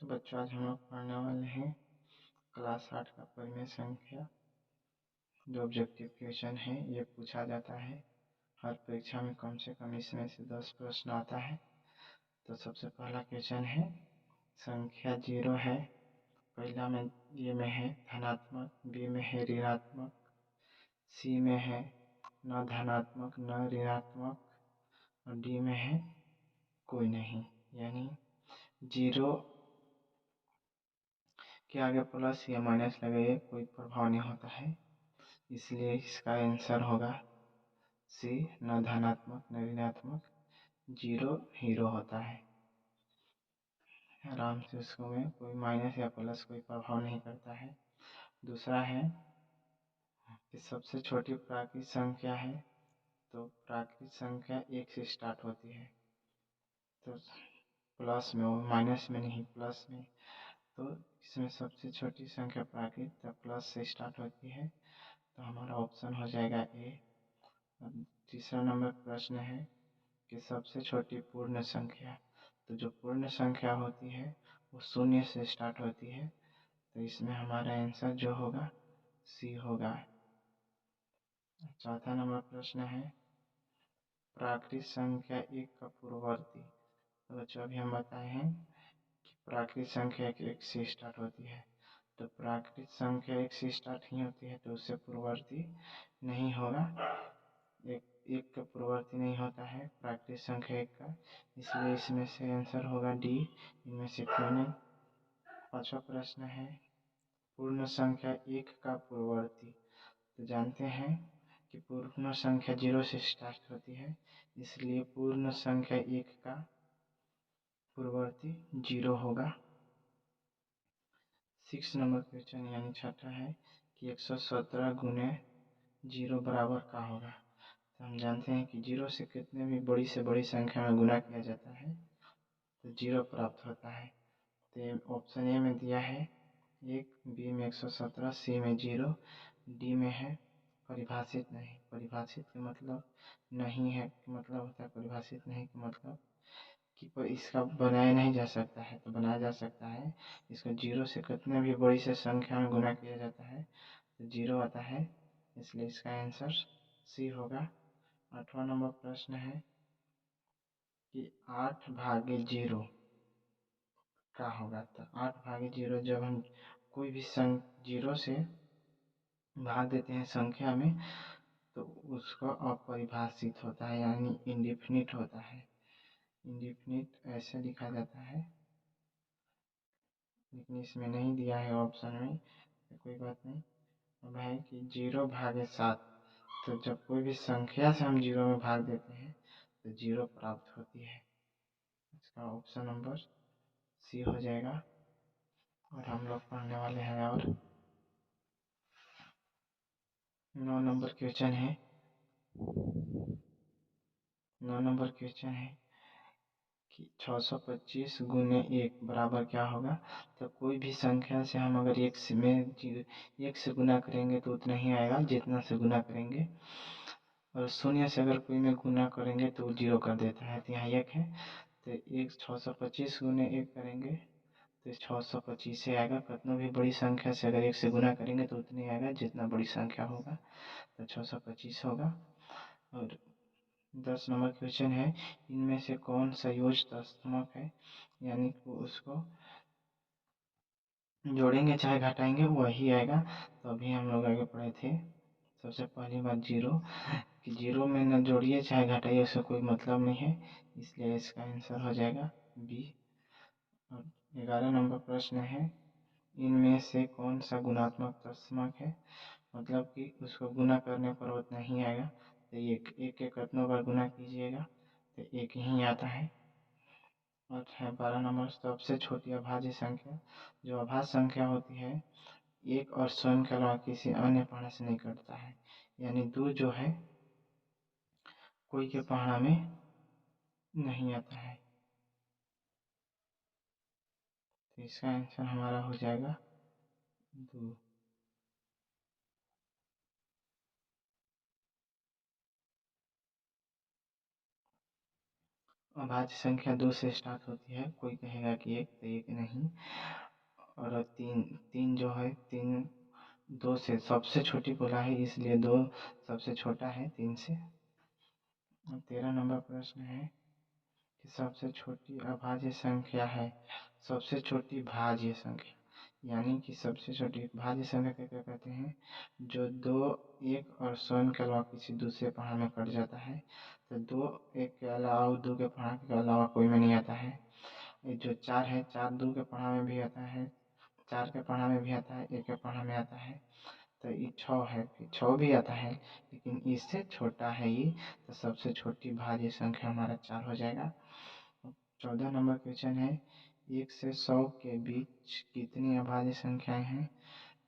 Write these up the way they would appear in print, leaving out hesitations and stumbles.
तो बच्चों आज हम लोग पढ़ने वाले हैं क्लास 8 का परिमेय संख्या। जो ऑब्जेक्टिव क्वेश्चन है ये पूछा जाता है हर परीक्षा में, कम से कम इसमें से 10 प्रश्न आता है। तो सबसे पहला क्वेश्चन है, संख्या 0 है, पहला में ये में है धनात्मक, बी में है ऋणात्मक, सी में है न धनात्मक न ऋणात्मक और डी में है कोई नहीं। यानी 0 के आगे प्लस या माइनस लगे कोई प्रभाव नहीं होता है, इसलिए इसका आंसर होगा सी, न धनात्मक न ऋणात्मक, 0 हीरो होता है। आराम से उसको में कोई माइनस या प्लस कोई प्रभाव नहीं करता है। दूसरा है कि सबसे छोटी प्राकृत संख्या है, तो प्राकृत संख्या 1 से स्टार्ट होती है, तो प्लस में, वो माइनस में नहीं प्लस में। तो इसमें सबसे छोटी संख्या प्राकृत तो प्लस से स्टार्ट होती है, तो हमारा ऑप्शन हो जाएगा ए। तीसरा नंबर प्रश्न है कि सबसे छोटी पूर्ण संख्या, तो जो पूर्ण संख्या होती है वो 0 से स्टार्ट होती है, तो इसमें हमारा आंसर जो होगा सी होगा। चौथा नंबर प्रश्न है प्राकृत संख्या 1 का पूर्ववर्ती। तो बच्चों अभी हम बताए हैं कि प्राकृत संख्या 1 से स्टार्ट होती है, तो प्राकृत संख्या 1 से स्टार्ट ही होती है, तो उससे पूर्ववर्ती नहीं होगा। एक का पूर्ववर्ती नहीं होता है प्राकृत संख्या 1 का, इसलिए इसमें से आंसर होगा डी, इनमें से कोई नहीं। पांचवा प्रश्न है पूर्ण संख्या 1 का पूर्ववर्ती। तो जानते हैं कि पूर्ण संख्या 0 से स्टार्ट होती है, इसलिए पूर्ण संख्या 1 का पूर्ववर्ती 0 होगा। 6 नंबर क्वेश्चन यानी छठा है कि 117 गुने 0 बराबर का होगा। तो हम जानते हैं कि 0 से कितने भी बड़ी से बड़ी संख्या में गुना किया जाता है तो 0 प्राप्त होता है। तो ऑप्शन ए में दिया है 1, बी में 117, सी में 0, डी में है परिभाषित नहीं। परिभाषित का मतलब नहीं है, मतलब होता है परिभाषित नहीं का मतलब कि इसका बनाया नहीं जा सकता है, तो बनाया जा सकता है। इसको 0 से कितने भी बड़ी से संख्या में गुना किया जाता है तो 0 आता है, इसलिए इसका आंसर सी होगा। 8वां नंबर प्रश्न है कि 8 भागे 0 क्या होगा। तो 8 भागे 0 जब हम कोई भी 0 से भाग देते हैं संख्या में तो उसका अपरिभाषित होता है, यानी इंडिफिनिट होता है। इंडिफिनिट ऐसे लिखा जाता है, लेकिन इसमें नहीं दिया है ऑप्शन में, तो कोई बात नहीं। अब है कि 0 भागे 7, तो जब कोई भी संख्या से हम 0 में भाग देते हैं तो 0 प्राप्त होती है, इसका ऑप्शन नंबर सी हो जाएगा। और हम लोग पढ़ने वाले हैं और 9 नंबर क्वेश्चन है। 9 नंबर क्वेश्चन है कि 625 गुने 1 बराबर क्या होगा। तो कोई भी संख्या से हम अगर 1 से गुना करेंगे तो उतना ही आएगा जितना से गुना करेंगे, और 0 से अगर कोई में गुना करेंगे तो 0 कर देता है। तो यहाँ 1 है, तो 625 गुने 1 करेंगे तो 625 से आएगा। कितना भी बड़ी संख्या से अगर 1 से गुना करेंगे तो उतनी आएगा जितना बड़ी संख्या होगा, तो 625 होगा। और 10 नंबर क्वेश्चन है इनमें से कौन सा योज दशमलव है, यानी कि उसको जोड़ेंगे चाहे घटाएंगे वही आएगा। तो अभी हम लोग आगे पढ़े थे सबसे पहली बात 0, कि 0 में न जोड़िए चाहे घटाइए उससे कोई मतलब नहीं है, इसलिए इसका आंसर हो जाएगा बी। और 11 नंबर प्रश्न है इनमें से कौन सा गुणात्मक दशमलव है, मतलब कि उसको गुना करने पर उतना ही आएगा। तो एक के कितनों बार गुना कीजिएगा तो एक ही आता है। और है 12 नंबर सबसे छोटी अभाज्य संख्या। जो अभाज्य संख्या होती है 1 और स्वयं के अलावा किसी अन्य पहाड़ा से नहीं कटता है, यानी 2 जो है कोई के पहाड़ा में नहीं आता है, तो इसका आंसर हमारा हो जाएगा 2। अभाज्य संख्या 2 से स्टार्ट होती है। कोई कहेगा कि 1 तो 1 नहीं, और 3 जो है 3 2 से सबसे छोटी बोला है, इसलिए 2 सबसे छोटा है 3 से। 13 नंबर प्रश्न है कि सबसे छोटी अभाज्य संख्या है। सबसे छोटी भाज्य संख्या यानी कि सबसे छोटी भाज्य संख्या क्या कहते हैं? जो 2 1 और स्वयं के अलावा किसी दूसरे पहाड़ में कट जाता है। तो 2 1 के अलावा और 2 के पहाड़ के अलावा कोई में नहीं आता है। ये जो 4 है, 4 2 के पहाड़ में भी आता है, 4 के पहाड़ में भी आता है, 1 के पहाड़ में आता है। तो ये 6 है, फिर 6 भी आता है, लेकिन इससे छोटा है ये। तो सबसे छोटी भाज्य संख्या हमारा 4 हो जाएगा। 14 नंबर क्वेश्चन है, 1 से 100 के बीच कितनी अभाज्य संख्याएं हैं?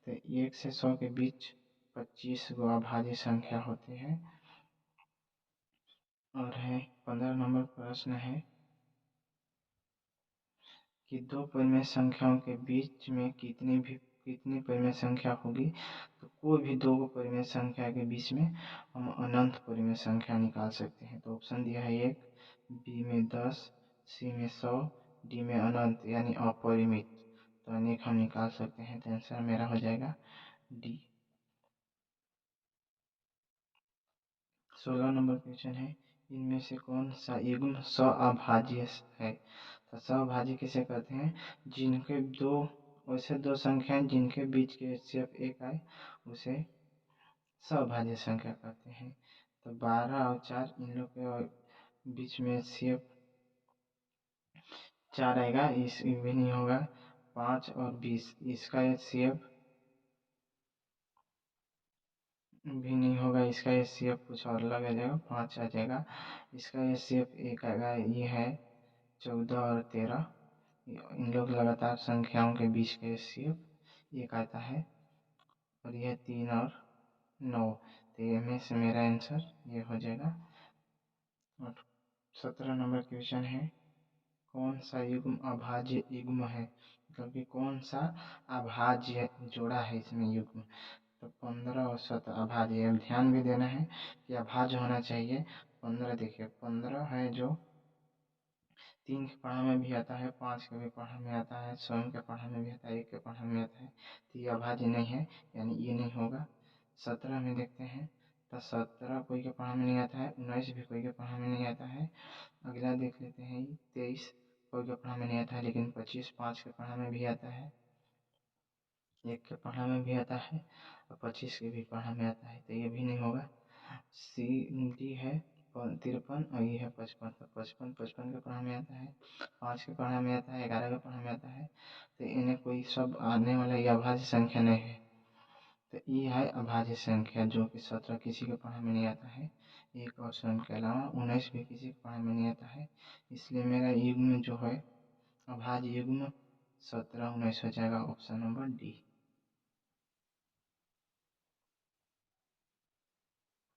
तो 1 से 100 के बीच 25 गो अभाज्य संख्या होते हैं। और है 15 नंबर प्रश्न है कि दो परिमेय संख्याओं के बीच में कितनी परिमेय संख्या होगी? तो कोई भी दो परिमेय संख्या के बीच में हम अनंत परिमेय संख्या निकाल सकते हैं। तो ऑप्शन दिया है 1, बी में 10, सी में 100, डी में अनंत यानी अपरिमित। तो अनेक हम निकाल सकते हैं। तो आंसर मेरा हो जाएगा डी। 16 नंबर क्वेश्चन है, इनमें से कौन सा युग्म सअभाज्य है? तो सअभाज्य किसे कहते हैं? जिनके दो वैसे दो संख्याएं जिनके बीच के एचसीएफ 1 आए उसे सअभाज्य संख्या कहते हैं। तो 12 और 4 इन लोग के बीच में एचसीएफ 4 आएगा, इस भी नहीं होगा। 5 और 20 इसका एचसीएफ भी नहीं होगा, इसका एचसीएफ कुछ और अलग आ जाएगा, 5 आ जाएगा। इसका एचसीएफ 1 आएगा, ये है 14 और 13। इन लोग लगातार संख्याओं के बीच का एचसीएफ 1 आता है, और यह 3 और 9। तो ये में से मेरा आंसर ये हो जाएगा। और 17 नंबर क्वेश्चन है, कौन सा युग्म अभाज्य युग्म है? मतलब कि कौन सा अभाज्य जोड़ा है इसमें युग्म? तो 15 और 17 अभाज्य। अब ध्यान भी देना है कि अभाज्य होना चाहिए। 15 देखिए, 15 है जो 3 के पढ़ा में भी आता है, 5 के भी पढ़ा में आता है, स्वयं के पढ़ा में भी आता है, 1 के पढ़ा में आता है। तो ये अभाज्य नहीं है, यानी ये नहीं होगा। 17 में देखते हैं, तो 17 कोई के पढ़ा में नहीं आता है, 19 भी कोई के पढ़ा में नहीं आता है। अगला देख लेते हैं, 23 कोई के पढ़ा में नहीं आता है, लेकिन 25 5 के पढ़ा में भी आता है, 1 के पढ़ा में भी आता है, और 25 के भी पढ़ा में आता है। तो ये भी नहीं होगा। सी डी है 53 और ये है 55। तो 55 55 के पढ़ा में आता है, 5 के पढ़ा में आता है, 11 के पढ़ा में आता है। तो इन्हें कोई सब आने वाला ये अभाज्य संख्या नहीं है। तो ये है अभाज्य संख्या, जो कि 17 किसी के पढ़ा में नहीं आता है, 1 और स्वयं के अलावा। 19 भी किसी के पढ़ा में नहीं आता है। इसलिए मेरा युग्म जो है अभाज्य युग्म 17 19 हो जाएगा, ऑप्शन नंबर डी।